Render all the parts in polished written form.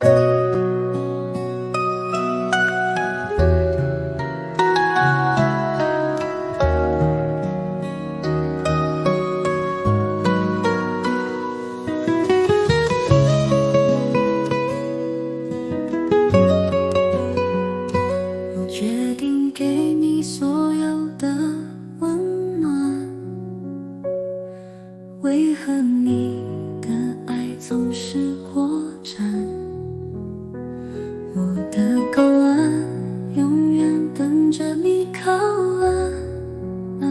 我决定给你所有的温暖，为何你的爱总是破绽？我的港湾永远等着你靠岸，而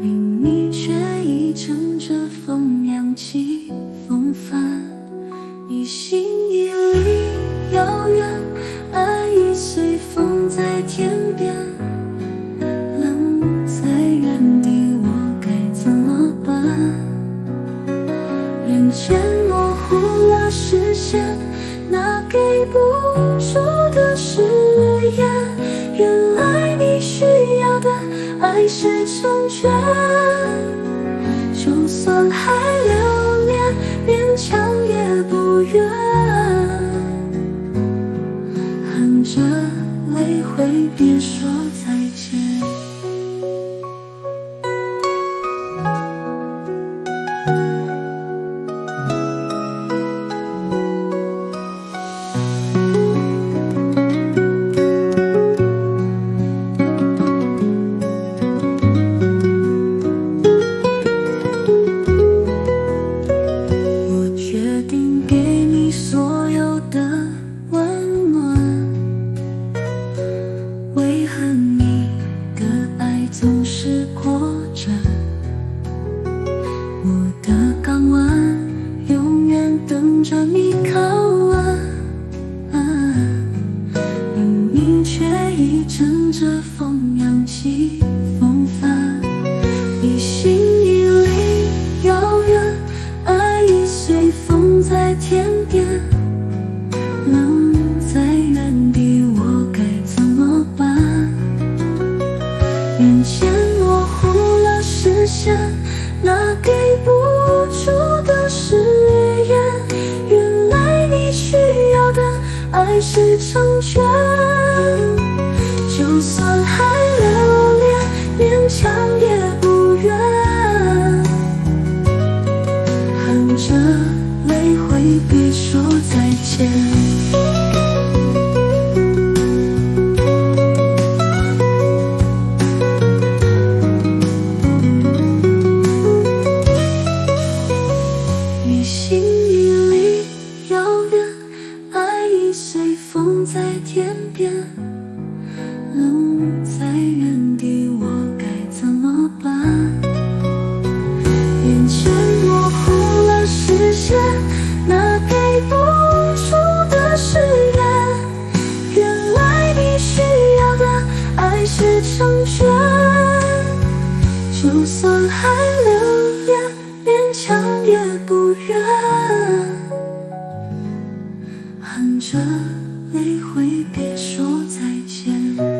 你却已乘着风扬起风帆，你心已离遥远，爱已随风在天边，愣在原地，我该怎么办？眼前模糊了视线，那给不住的誓言，原来你需要的爱是成全，就算还留恋，勉强也不愿，含着泪挥别说再见。我决定给你所有的温暖，为何你的爱总是破绽？我的港湾永远等着你靠岸，而你却已乘着风扬起风帆，你心已离遥远，爱已随风在天边，愣在原地，我该怎么办？眼前模糊了视线，那给不住的誓言，原来你需要的爱是成全，就算还留恋，勉强也不愿，含着泪挥别说再见。你心已离遥远，爱已随风在天边，愣在原地，我该怎么办？眼前模糊了视线，那给不住的誓言，原来你需要的爱是成全，就算还留恋，勉强也不愿，含着泪挥别说再见。